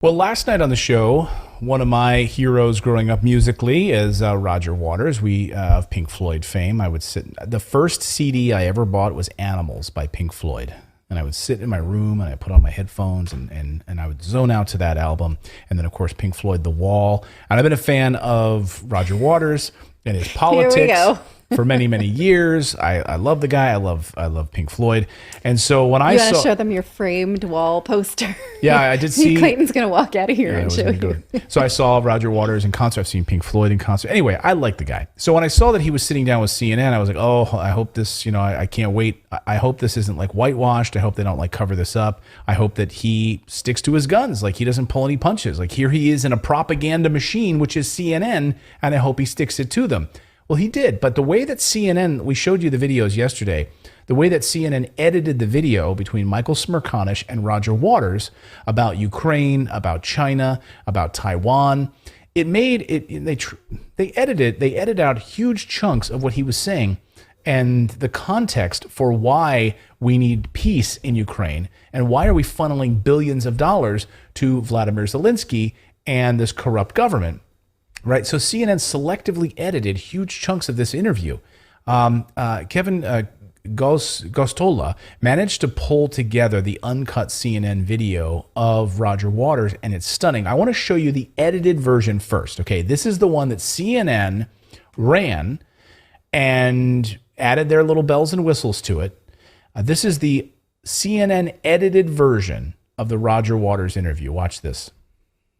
Well, last night on the show, one of my heroes growing up musically is Roger Waters. We of Pink Floyd fame. I would sit. The first CD I ever bought was Animals by Pink Floyd, and I would sit in my room and I put on my headphones and I would zone out to that album. And then of course Pink Floyd, The Wall. And I've been a fan of Roger Waters and his politics. Here we go. For many, many years. I love the guy. I love Pink Floyd. And so when I You saw... want to show them your framed wall poster. Yeah, I did see... Clayton's going to walk out of here and show you. you. So I saw Roger Waters in concert. I've seen Pink Floyd in concert. Anyway, I like the guy. So when I saw that he was sitting down with CNN, I was like, oh, I hope this, I can't wait. I hope this isn't like whitewashed. I hope they don't like cover this up. I hope that he sticks to his guns. Like he doesn't pull any punches. Like here he is in a propaganda machine, which is CNN, and I hope he sticks it to them. Well, he did, but the way that CNN, we showed you the videos yesterday, the way that CNN edited the video between Michael Smerconish and Roger Waters about Ukraine, about China, about Taiwan, it made it, they edited out huge chunks of what he was saying and the context for why we need peace in Ukraine and why are we funneling billions of dollars to Vladimir Zelensky and this corrupt government. Right, so CNN selectively edited huge chunks of this interview. Kevin Gostola managed to pull together the uncut CNN video of Roger Waters, and it's stunning. I want to show you the edited version first. Okay, this is the one that CNN ran and added their little bells and whistles to it. This is the CNN edited version of the Roger Waters interview. Watch this.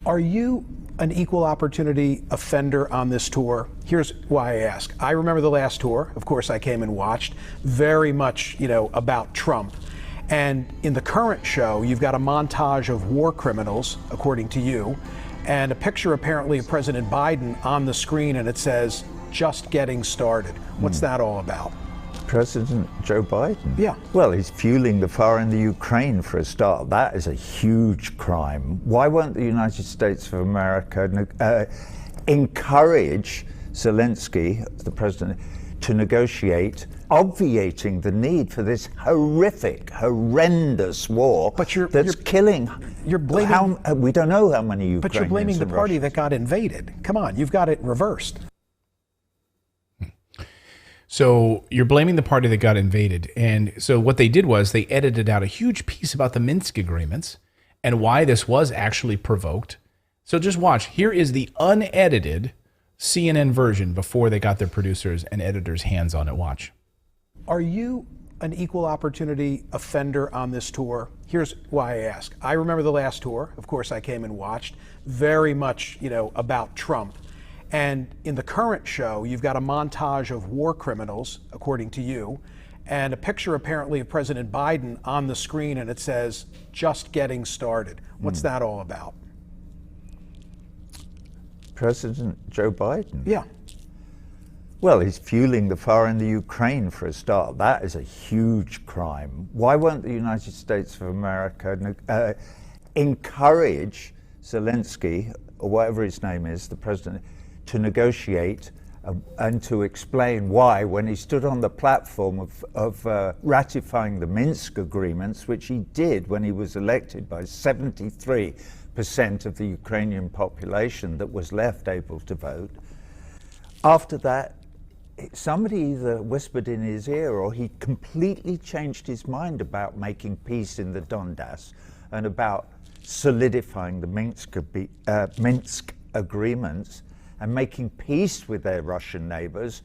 Are you an equal opportunity offender on this tour? Here's why I ask. I remember the last tour. Of course, I came and watched. Very much, about Trump. And in the current show, you've got a montage of war criminals, according to you, and a picture apparently of President Biden on the screen, and it says, "Just getting started." What's that all about? President Joe Biden? Yeah. Well, he's fueling the fire in the Ukraine for a start. That is a huge crime. Why won't the United States of America encourage Zelensky, the president, to negotiate, obviating the need for this horrendous war that's killing? You're blaming. We don't know how many Ukrainians. But you're blaming the party that got invaded. Come on, you've got it reversed. So you're blaming the party that got invaded. And so what they did was they edited out a huge piece about the Minsk agreements and why this was actually provoked. So just watch. Here is the unedited CNN version before they got their producers and editors' hands on it. Watch. Are you an equal opportunity offender on this tour? Here's why I ask. I remember the last tour. Of course, I came and watched. Very much, about Trump. And in the current show, you've got a montage of war criminals, according to you, and a picture apparently of President Biden on the screen, and it says, "Just getting started." What's that all about? President Joe Biden? Yeah. Well, he's fueling the fire in the Ukraine for a start. That is a huge crime. Why won't the United States of America encourage Zelensky, or whatever his name is, the president, to negotiate and to explain why, when he stood on the platform of ratifying the Minsk agreements, which he did when he was elected by 73% of the Ukrainian population that was left able to vote. After that, somebody either whispered in his ear or he completely changed his mind about making peace in the Donbass and about solidifying the Minsk agreements and making peace with their Russian neighbors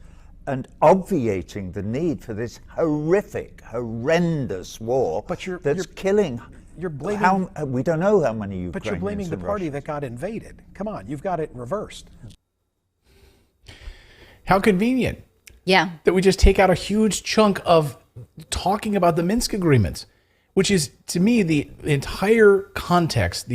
and obviating the need for this horrendous war that's killing. You're blaming. We don't know how many Ukrainians. But you're blaming the party that got invaded. Come on, you've got it reversed. How convenient. Yeah. That we just take out a huge chunk of talking about the Minsk agreements, which is, to me, the entire context,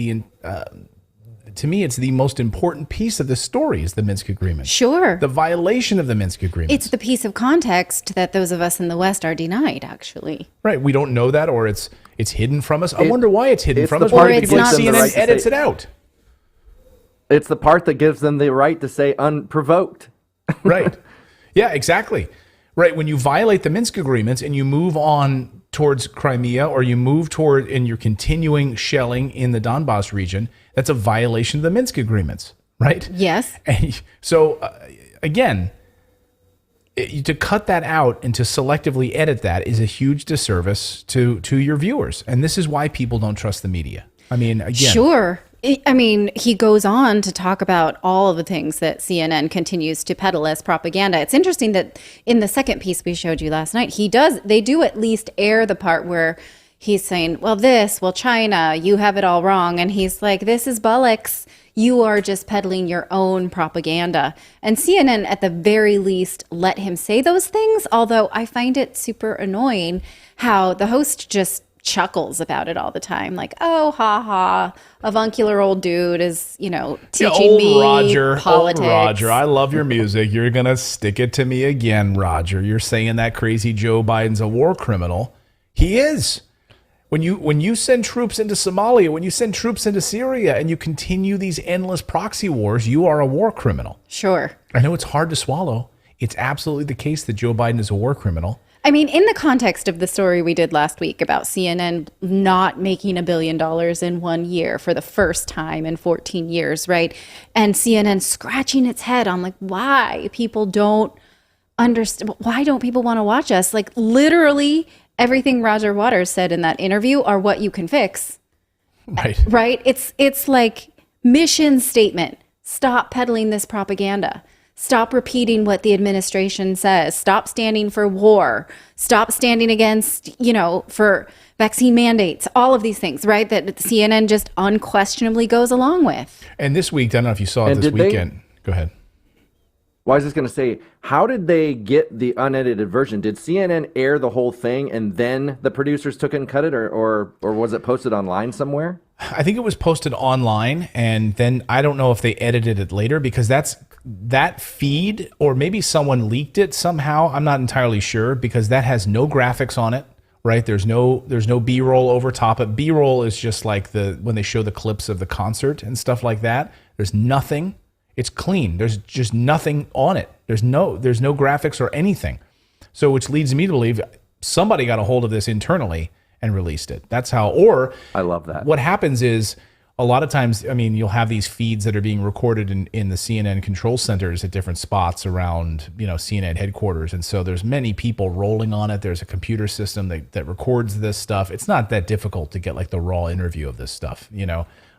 to me, it's the most important piece of the story is the Minsk agreement. Sure. The violation of the Minsk agreement. It's the piece of context that those of us in the West are denied, actually. Right. We don't know that, or it's hidden from us. I wonder why it's hidden from us. Or Why it's people not- CNN edits it out. It's the part that gives them the right to say unprovoked. Right. Yeah, exactly. Right. When you violate the Minsk agreements and you move on towards Crimea or you move toward and you're continuing shelling in the Donbass region, that's a violation of the Minsk agreements, right? Yes. And so again, to cut that and to selectively edit that is a huge disservice to your viewers. And this is why people don't trust the media. I mean, again. Sure. I mean, he goes on to talk about all of the things that CNN continues to peddle as propaganda. It's interesting that in the second piece we showed you last night, they do at least air the part where he's saying, well, China, you have it all wrong. And he's like, this is bollocks. You are just peddling your own propaganda. And CNN, at the very least, let him say those things, although I find it super annoying how the host just chuckles about it all the time, like, oh, ha ha, avuncular old dude is, teaching me politics. Old Roger, I love your music. You're gonna stick it to me again, Roger. You're saying that crazy Joe Biden's a war criminal. He is. When you send troops into Somalia, when you send troops into Syria, and you continue these endless proxy wars, you are a war criminal. Sure. I know it's hard to swallow. It's absolutely the case that Joe Biden is a war criminal. I mean, in the context of the story we did last week about CNN not making $1 billion in 1 year for the first time in 14 years, right? And CNN scratching its head on like why people don't understand, why don't people want to watch us? Like literally everything Roger Waters said in that interview are what you can fix. Right. Right? It's like mission statement. Stop peddling this propaganda. Stop repeating what the administration says. Stop standing for war. Stop standing against, for vaccine mandates. All of these things, right? That CNN just unquestionably goes along with. And this week, I don't know if you saw it this weekend. Go ahead. Well, I was just going to say, how did they get the unedited version? Did CNN air the whole thing and then the producers took it and cut it, or was it posted online somewhere? I think it was posted online, and then I don't know if they edited it later because that feed, or maybe someone leaked it somehow. I'm not entirely sure because that has no graphics on it, right? There's no B-roll over top. But B-roll is just like when they show the clips of the concert and stuff like that. There's nothing. It's clean. There's just nothing on it. There's no graphics or anything. So which leads me to believe somebody got a hold of this internally and released it. That's how, or I love that. What happens is a lot of times, I mean, you'll have these feeds that are being recorded in the CNN control centers at different spots around, CNN headquarters. And so there's many people rolling on it. There's a computer system that records this stuff. It's not that difficult to get like the raw interview of this stuff,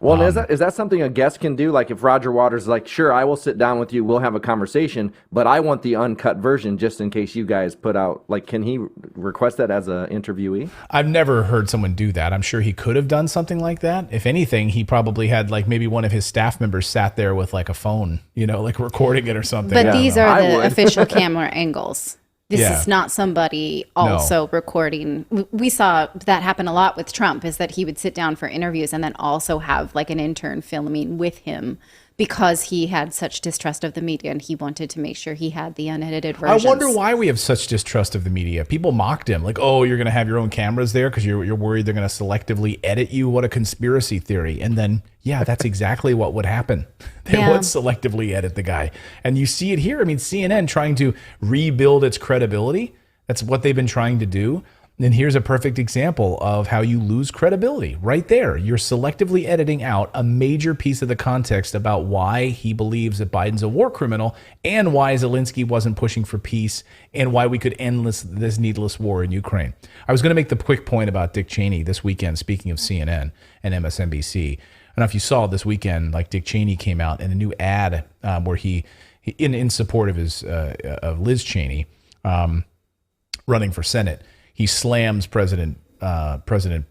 Well, is that something a guest can do? Like if Roger Waters is like, sure, I will sit down with you, we'll have a conversation, but I want the uncut version just in case you guys put out, like, can he request that as an interviewee? I've never heard someone do that. I'm sure he could have done something like that. If anything, he probably had like maybe one of his staff members sat there with like a phone, like recording it or something. But these are the official camera angles. This is not somebody also recording. We saw that happen a lot with Trump, is that he would sit down for interviews and then also have like an intern filming with him because he had such distrust of the media and he wanted to make sure he had the unedited versions. I wonder why we have such distrust of the media. People mocked him like, oh, you're going to have your own cameras there because you're worried they're going to selectively edit you. What a conspiracy theory. And then, that's exactly what would happen. They would selectively edit the guy. And you see it here. I mean, CNN trying to rebuild its credibility. That's what they've been trying to do. And here's a perfect example of how you lose credibility right there. You're selectively editing out a major piece of the context about why he believes that Biden's a war criminal and why Zelensky wasn't pushing for peace and why we could end this needless war in Ukraine. I was going to make the quick point about Dick Cheney this weekend, speaking of CNN and MSNBC. I don't know if you saw this weekend, like Dick Cheney came out in a new ad where he in support of of Liz Cheney running for Senate. He slams President Biden?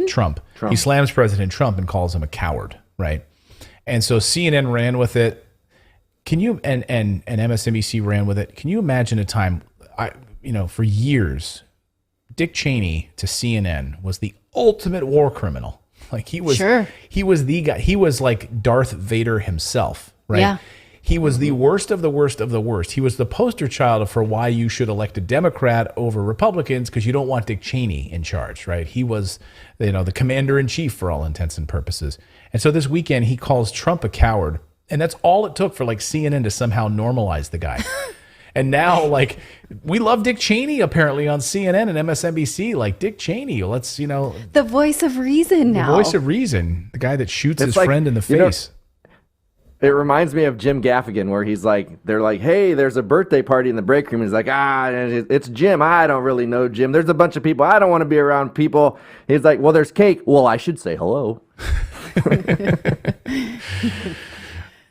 Trump. He slams President Trump and calls him a coward, right? And so CNN ran with it. Can you and MSNBC ran with it? Can you imagine a time? For years, Dick Cheney to CNN was the ultimate war criminal. Like he was the guy. He was like Darth Vader himself, right? Yeah. He was the worst of the worst of the worst. He was the poster child for why you should elect a Democrat over Republicans because you don't want Dick Cheney in charge, right? He was, the commander-in-chief for all intents and purposes. And so this weekend he calls Trump a coward, and that's all it took for like CNN to somehow normalize the guy. And now, like, we love Dick Cheney apparently on CNN and MSNBC. Like, Dick Cheney, let's, The voice of reason now. the voice of reason, the guy that shoots his like, friend in the you know, face. It reminds me of Jim Gaffigan, where he's like, they're like, hey, there's a birthday party in the break room. He's like, it's Jim. I don't really know Jim. There's a bunch of people. I don't want to be around people. He's like, well, there's cake. Well, I should say hello.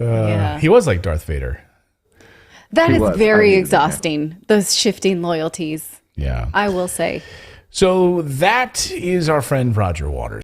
Yeah. He was like Darth Vader. That He is was. very I mean, exhausting, those shifting loyalties, Yeah. I will say. So that is our friend Roger Waters.